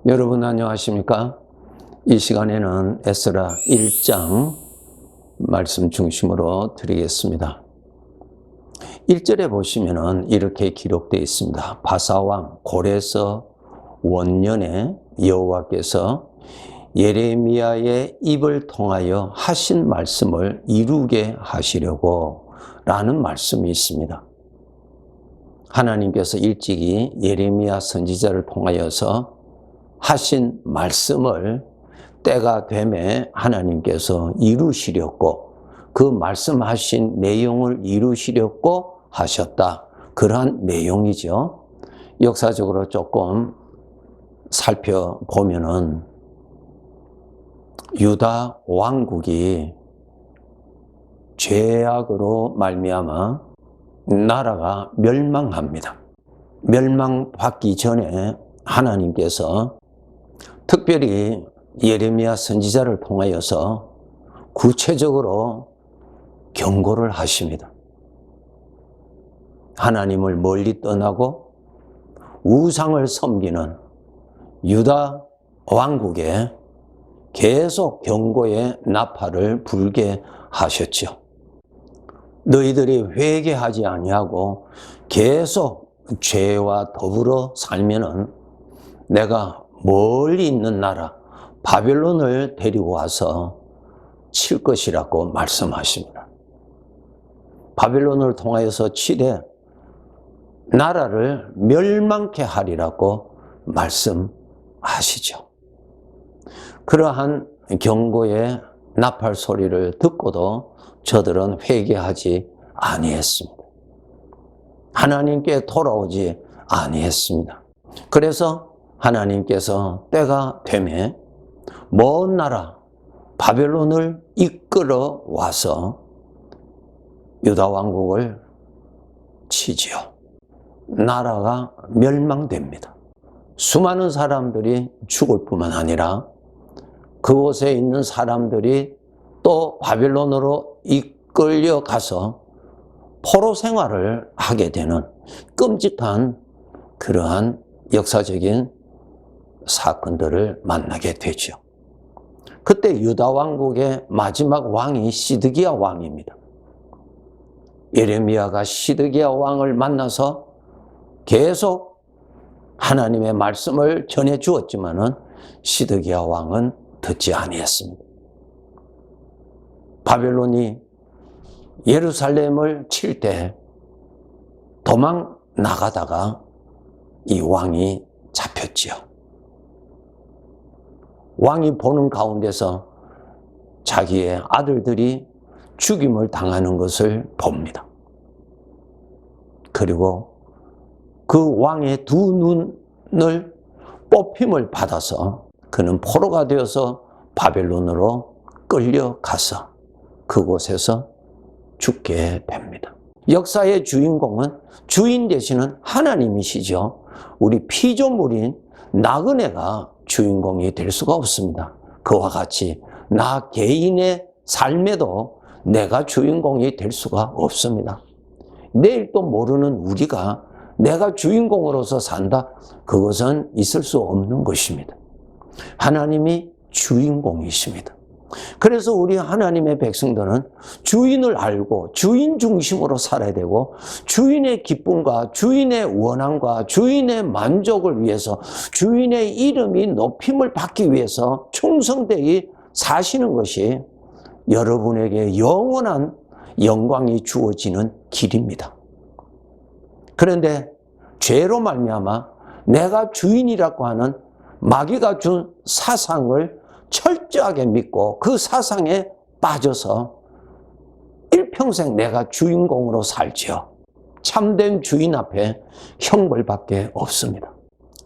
여러분 안녕하십니까? 이 시간에는 에스라 1장 말씀 중심으로 드리겠습니다. 1절에 보시면은 이렇게 기록되어 있습니다. 바사왕 고레서 원년에 여호와께서 예레미야의 입을 통하여 하신 말씀을 이루게 하시려고 라는 말씀이 있습니다. 하나님께서 일찍이 예레미야 선지자를 통하여서 하신 말씀을 때가 되매 하나님께서 이루시려고, 그 말씀하신 내용을 이루시려고 하셨다. 그러한 내용이죠. 역사적으로 조금 살펴보면은 유다 왕국이 죄악으로 말미암아 나라가 멸망합니다. 멸망받기 전에 하나님께서 특별히 예레미야 선지자를 통하여서 구체적으로 경고를 하십니다. 하나님을 멀리 떠나고 우상을 섬기는 유다 왕국에 계속 경고의 나팔을 불게 하셨죠. 너희들이 회개하지 아니하고 계속 죄와 더불어 살면은 내가 멀리 있는 나라 바벨론을 데리고 와서 칠 것이라고 말씀하십니다. 바벨론을 통하여서 치되 나라를 멸망케 하리라고 말씀하시죠. 그러한 경고의 나팔 소리를 듣고도 저들은 회개하지 아니했습니다. 하나님께 돌아오지 아니했습니다. 그래서 하나님께서 때가 되매 먼 나라 바벨론을 이끌어 와서 유다 왕국을 치지요. 나라가 멸망됩니다. 수많은 사람들이 죽을 뿐만 아니라 그곳에 있는 사람들이 또 바벨론으로 이끌려 가서 포로 생활을 하게 되는 끔찍한 그러한 역사적인 사건들을 만나게 되죠. 그때 유다 왕국의 마지막 왕이 시드기야 왕입니다. 예레미야가 시드기야 왕을 만나서 계속 하나님의 말씀을 전해 주었지만은 시드기야 왕은 듣지 아니했습니다. 바벨론이 예루살렘을 칠 때 도망 나가다가 이 왕이 잡혔지요. 왕이 보는 가운데서 자기의 아들들이 죽임을 당하는 것을 봅니다. 그리고 그 왕의 두 눈을 뽑힘을 받아서 그는 포로가 되어서 바벨론으로 끌려가서 그곳에서 죽게 됩니다. 역사의 주인공은 주인 되시는 하나님이시죠. 우리 피조물인 나그네가 주인공이 될 수가 없습니다. 그와 같이 나 개인의 삶에도 내가 주인공이 될 수가 없습니다. 내일도 모르는 우리가 내가 주인공으로서 산다? 그것은 있을 수 없는 것입니다. 하나님이 주인공이십니다. 그래서 우리 하나님의 백성들은 주인을 알고 주인 중심으로 살아야 되고, 주인의 기쁨과 주인의 원함과 주인의 만족을 위해서, 주인의 이름이 높임을 받기 위해서 충성되이 사시는 것이 여러분에게 영원한 영광이 주어지는 길입니다. 그런데 죄로 말미암아 내가 주인이라고 하는 마귀가 준 사상을 철저하게 믿고 그 사상에 빠져서 일평생 내가 주인공으로 살지요. 참된 주인 앞에 형벌밖에 없습니다.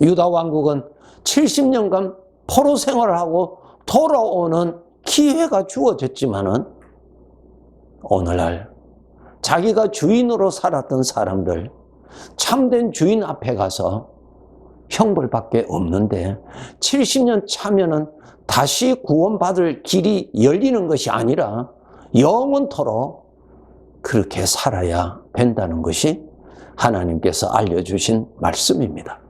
유다 왕국은 70년간 포로 생활을 하고 돌아오는 기회가 주어졌지만은 오늘날 자기가 주인으로 살았던 사람들, 참된 주인 앞에 가서 형벌밖에 없는데 70년 차면은 다시 구원받을 길이 열리는 것이 아니라 영원토록 그렇게 살아야 된다는 것이 하나님께서 알려주신 말씀입니다.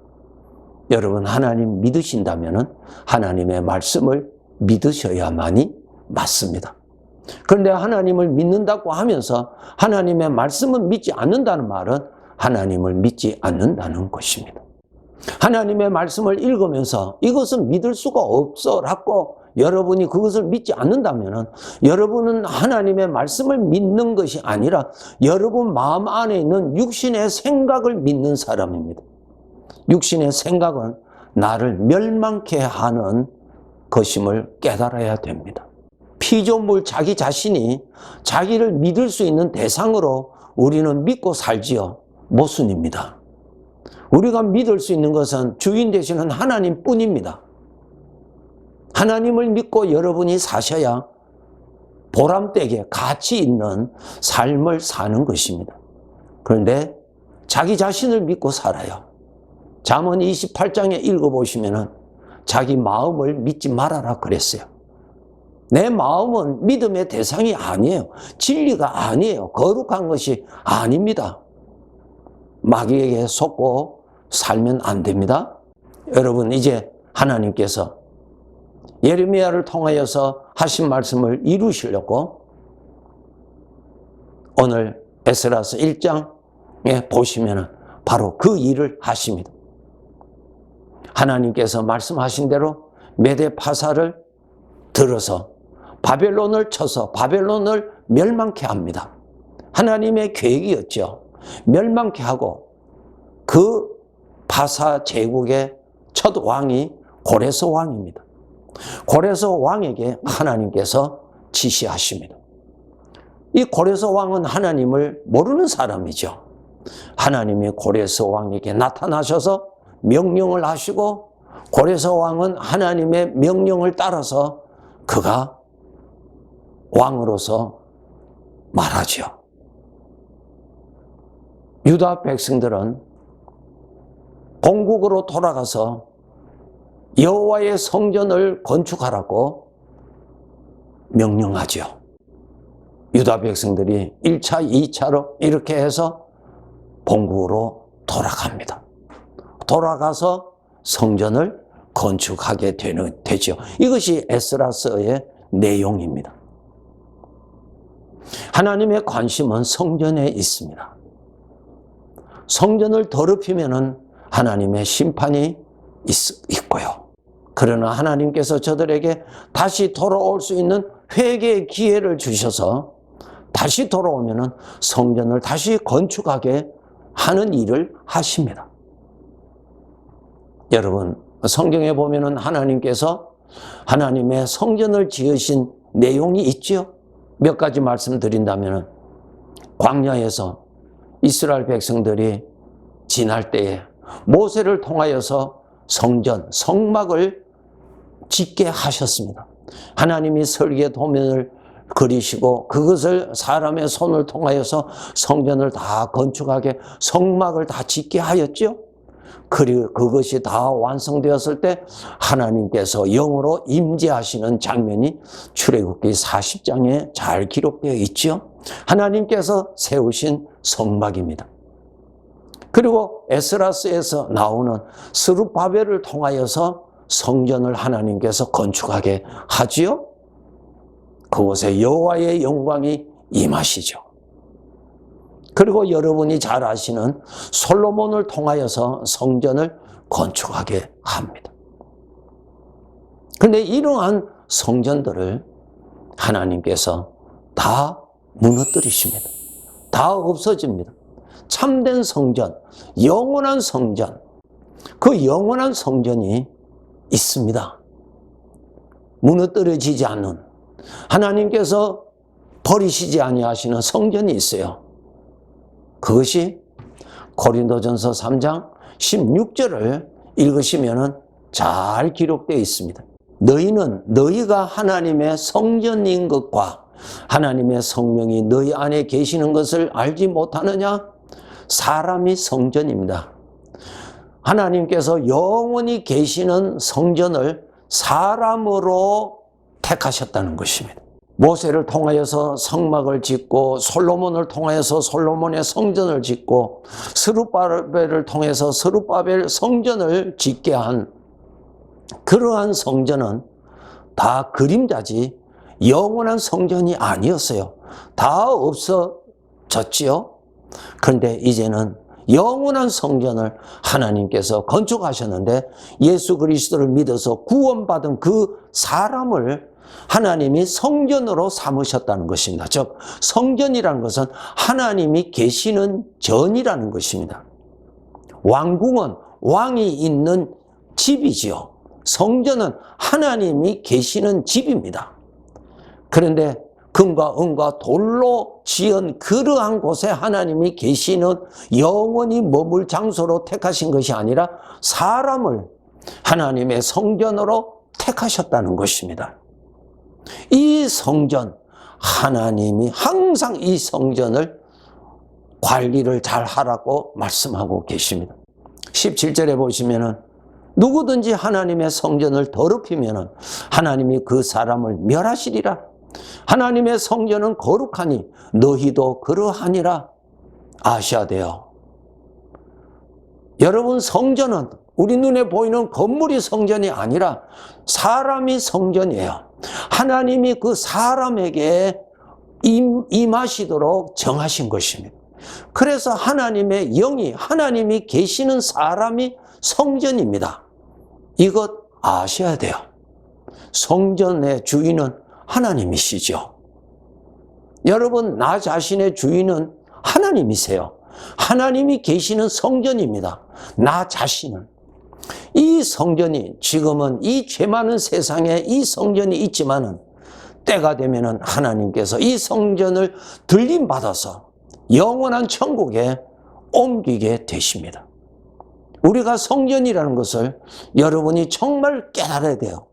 여러분 하나님 믿으신다면 하나님의 말씀을 믿으셔야만이 맞습니다. 그런데 하나님을 믿는다고 하면서 하나님의 말씀은 믿지 않는다는 말은 하나님을 믿지 않는다는 것입니다. 하나님의 말씀을 읽으면서 이것은 믿을 수가 없어라고 여러분이 그것을 믿지 않는다면 여러분은 하나님의 말씀을 믿는 것이 아니라 여러분 마음 안에 있는 육신의 생각을 믿는 사람입니다. 육신의 생각은 나를 멸망케 하는 것임을 깨달아야 됩니다. 피조물 자기 자신이 자기를 믿을 수 있는 대상으로 우리는 믿고 살지요. 모순입니다. 우리가 믿을 수 있는 것은 주인 되시는 하나님뿐입니다. 하나님을 믿고 여러분이 사셔야 보람되게 가치 있는 삶을 사는 것입니다. 그런데 자기 자신을 믿고 살아요. 잠언 28장에 읽어보시면 자기 마음을 믿지 말아라 그랬어요. 내 마음은 믿음의 대상이 아니에요. 진리가 아니에요. 거룩한 것이 아닙니다. 마귀에게 속고 살면 안 됩니다. 여러분 이제 하나님께서 예레미야를 통하여서 하신 말씀을 이루시려고 오늘 에스라서 1장에 보시면 바로 그 일을 하십니다. 하나님께서 말씀하신 대로 메대파사를 들어서 바벨론을 쳐서 바벨론을 멸망케 합니다. 하나님의 계획이었죠. 멸망케 하고 그 파사 제국의 첫 왕이 고레스 왕입니다. 고레스 왕에게 하나님께서 지시하십니다. 이 고레스 왕은 하나님을 모르는 사람이죠. 하나님이 고레스 왕에게 나타나셔서 명령을 하시고 고레스 왕은 하나님의 명령을 따라서 그가 왕으로서 말하죠. 유다 백성들은 본국으로 돌아가서 여호와의 성전을 건축하라고 명령하죠. 유다 백성들이 1차, 2차로 이렇게 해서 본국으로 돌아갑니다. 돌아가서 성전을 건축하게 되죠. 이것이 에스라서의 내용입니다. 하나님의 관심은 성전에 있습니다. 성전을 더럽히면 하나님의 심판이 있고요. 그러나 하나님께서 저들에게 다시 돌아올 수 있는 회개의 기회를 주셔서 다시 돌아오면 성전을 다시 건축하게 하는 일을 하십니다. 여러분, 성경에 보면 하나님께서 하나님의 성전을 지으신 내용이 있죠. 몇 가지 말씀드린다면 광야에서 이스라엘 백성들이 지날 때에 모세를 통하여서 성전, 성막을 짓게 하셨습니다. 하나님이 설계 도면을 그리시고 그것을 사람의 손을 통하여서 성전을 다 건축하게 성막을 다 짓게 하였죠. 그리고 그것이 다 완성되었을 때 하나님께서 영으로 임재하시는 장면이 출애굽기 40장에 잘 기록되어 있죠. 하나님께서 세우신 성막입니다. 그리고 에스라스에서 나오는 스룹바벨을 통하여서 성전을 하나님께서 건축하게 하지요. 그곳에 여호와의 영광이 임하시죠. 그리고 여러분이 잘 아시는 솔로몬을 통하여서 성전을 건축하게 합니다. 그런데 이러한 성전들을 하나님께서 다 무너뜨리십니다. 다 없어집니다. 참된 성전, 영원한 성전, 그 영원한 성전이 있습니다. 무너뜨려지지 않는, 하나님께서 버리시지 아니하시는 성전이 있어요. 그것이 고린도전서 3장 16절을 읽으시면 잘 기록되어 있습니다. 너희가 하나님의 성전인 것과 하나님의 성령이 너희 안에 계시는 것을 알지 못하느냐? 사람이 성전입니다. 하나님께서 영원히 계시는 성전을 사람으로 택하셨다는 것입니다. 모세를 통하여서 성막을 짓고 솔로몬을 통하여서 솔로몬의 성전을 짓고 스룹바벨을 통해서 스룹바벨 성전을 짓게 한 그러한 성전은 다 그림자지 영원한 성전이 아니었어요. 다 없어졌지요. 그런데 이제는 영원한 성전을 하나님께서 건축하셨는데 예수 그리스도를 믿어서 구원받은 그 사람을 하나님이 성전으로 삼으셨다는 것입니다. 즉 성전이라는 것은 하나님이 계시는 전이라는 것입니다. 왕궁은 왕이 있는 집이지요. 성전은 하나님이 계시는 집입니다. 그런데 금과 은과 돌로 지은 그러한 곳에 하나님이 계시는 영원히 머물 장소로 택하신 것이 아니라 사람을 하나님의 성전으로 택하셨다는 것입니다. 이 성전, 하나님이 항상 이 성전을 관리를 잘 하라고 말씀하고 계십니다. 17절에 보시면은 누구든지 하나님의 성전을 더럽히면은 하나님이 그 사람을 멸하시리라. 하나님의 성전은 거룩하니 너희도 그러하니라. 아셔야 돼요. 여러분, 성전은 우리 눈에 보이는 건물이 성전이 아니라 사람이 성전이에요. 하나님이 그 사람에게 임하시도록 정하신 것입니다. 그래서 하나님의 영이, 하나님이 계시는 사람이 성전입니다. 이것 아셔야 돼요. 성전의 주인은 하나님이시죠. 여러분, 나 자신의 주인은 하나님이세요. 하나님이 계시는 성전입니다. 나 자신은. 이 성전이 지금은 이 죄 많은 세상에 이 성전이 있지만은 때가 되면은 하나님께서 이 성전을 들림받아서 영원한 천국에 옮기게 되십니다. 우리가 성전이라는 것을 여러분이 정말 깨달아야 돼요.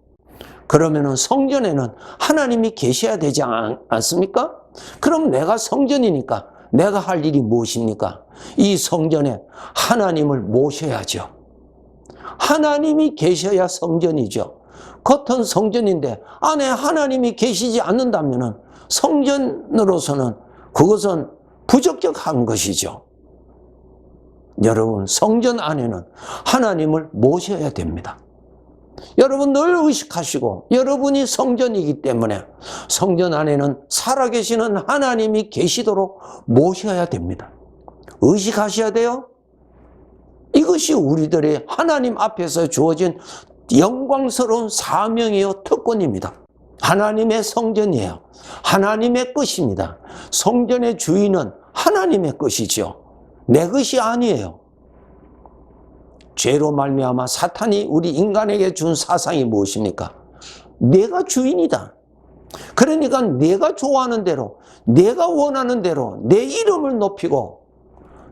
그러면은 성전에는 하나님이 계셔야 되지 않습니까? 그럼 내가 성전이니까 내가 할 일이 무엇입니까? 이 성전에 하나님을 모셔야죠. 하나님이 계셔야 성전이죠. 겉은 성전인데 안에 하나님이 계시지 않는다면 성전으로서는 그것은 부적격한 것이죠. 여러분, 성전 안에는 하나님을 모셔야 됩니다. 여러분 늘 의식하시고, 여러분이 성전이기 때문에 성전 안에는 살아계시는 하나님이 계시도록 모셔야 됩니다. 의식하셔야 돼요. 이것이 우리들의 하나님 앞에서 주어진 영광스러운 사명이요 특권입니다. 하나님의 성전이에요. 하나님의 것입니다. 성전의 주인은 하나님의 것이죠. 내 것이 아니에요. 죄로 말미암아 사탄이 우리 인간에게 준 사상이 무엇입니까? 내가 주인이다. 그러니까 내가 좋아하는 대로, 내가 원하는 대로 내 이름을 높이고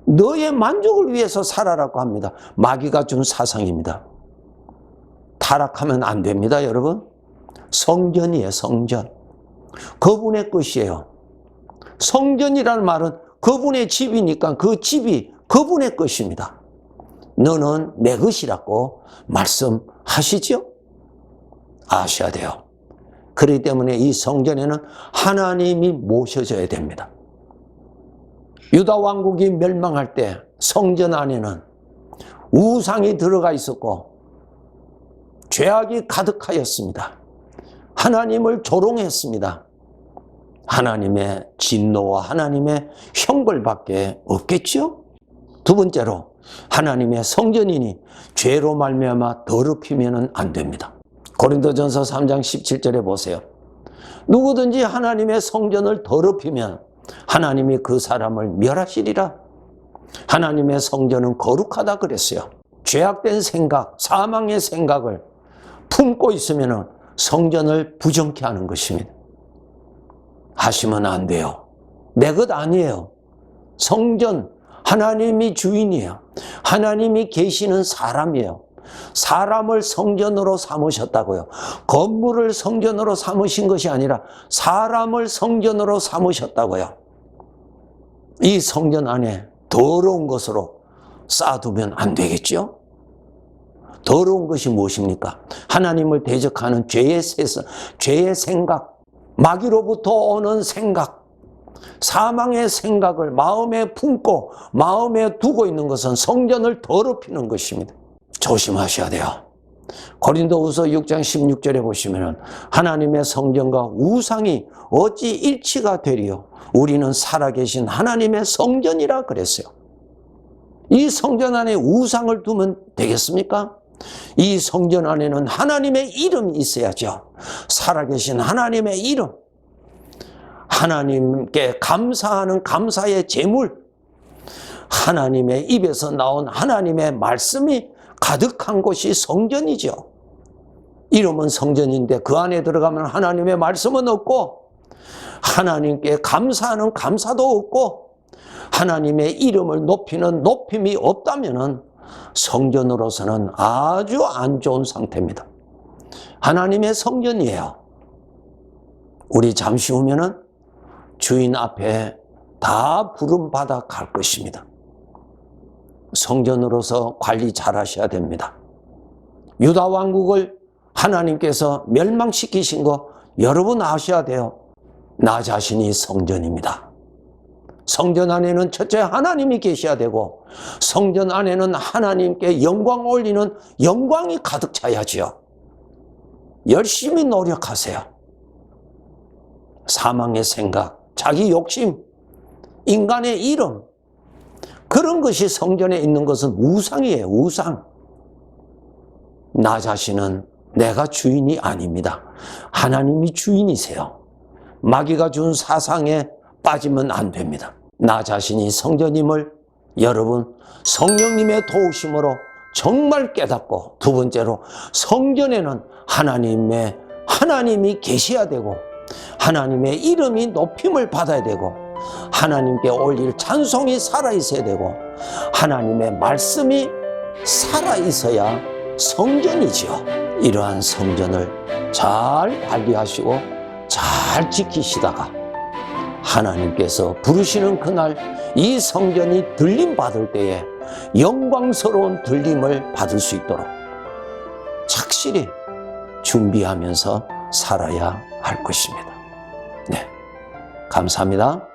너의 만족을 위해서 살아라고 합니다. 마귀가 준 사상입니다. 타락하면 안 됩니다, 여러분. 성전이에요, 성전. 그분의 것이에요. 성전이라는 말은 그분의 집이니까 그 집이 그분의 것입니다. 너는 내 것이라고 말씀하시죠? 아셔야 돼요. 그렇기 때문에 이 성전에는 하나님이 모셔져야 됩니다. 유다 왕국이 멸망할 때 성전 안에는 우상이 들어가 있었고 죄악이 가득하였습니다. 하나님을 조롱했습니다. 하나님의 진노와 하나님의 형벌밖에 없겠죠? 두 번째로 하나님의 성전이니 죄로 말미암아 더럽히면 안 됩니다. 고린도전서 3장 17절에 보세요. 누구든지 하나님의 성전을 더럽히면 하나님이 그 사람을 멸하시리라. 하나님의 성전은 거룩하다 그랬어요. 죄악된 생각, 사망의 생각을 품고 있으면 성전을 부정케 하는 것입니다. 하시면 안 돼요. 내 것 아니에요. 성전, 하나님이 주인이에요. 하나님이 계시는 사람이에요. 사람을 성전으로 삼으셨다고요. 건물을 성전으로 삼으신 것이 아니라 사람을 성전으로 삼으셨다고요. 이 성전 안에 더러운 것으로 쌓아두면 안 되겠죠? 더러운 것이 무엇입니까? 하나님을 대적하는 죄의 생각, 마귀로부터 오는 생각, 사망의 생각을 마음에 품고 마음에 두고 있는 것은 성전을 더럽히는 것입니다. 조심하셔야 돼요. 고린도후서 6장 16절에 보시면 하나님의 성전과 우상이 어찌 일치가 되리요? 우리는 살아계신 하나님의 성전이라 그랬어요. 이 성전 안에 우상을 두면 되겠습니까? 이 성전 안에는 하나님의 이름이 있어야죠. 살아계신 하나님의 이름, 하나님께 감사하는 감사의 제물, 하나님의 입에서 나온 하나님의 말씀이 가득한 곳이 성전이죠. 이름은 성전인데 그 안에 들어가면 하나님의 말씀은 없고 하나님께 감사하는 감사도 없고 하나님의 이름을 높이는 높임이 없다면 성전으로서는 아주 안 좋은 상태입니다. 하나님의 성전이에요. 우리 잠시 후면은 주인 앞에 다 부름받아 갈 것입니다. 성전으로서 관리 잘 하셔야 됩니다. 유다 왕국을 하나님께서 멸망시키신 거 여러분 아셔야 돼요. 나 자신이 성전입니다. 성전 안에는 첫째 하나님이 계셔야 되고 성전 안에는 하나님께 영광 올리는 영광이 가득 차야지요. 열심히 노력하세요. 사망의 생각, 자기 욕심, 인간의 이름, 그런 것이 성전에 있는 것은 우상이에요. 우상. 나 자신은 내가 주인이 아닙니다. 하나님이 주인이세요. 마귀가 준 사상에 빠지면 안 됩니다. 나 자신이 성전임을 여러분 성령님의 도우심으로 정말 깨닫고, 두 번째로 성전에는 하나님이 계셔야 되고 하나님의 이름이 높임을 받아야 되고 하나님께 올릴 찬송이 살아있어야 되고 하나님의 말씀이 살아있어야 성전이지요. 이러한 성전을 잘 관리하시고 잘 지키시다가 하나님께서 부르시는 그날 이 성전이 들림 받을 때에 영광스러운 들림을 받을 수 있도록 착실히 준비하면서 살아야 할 것입니다. 네, 감사합니다.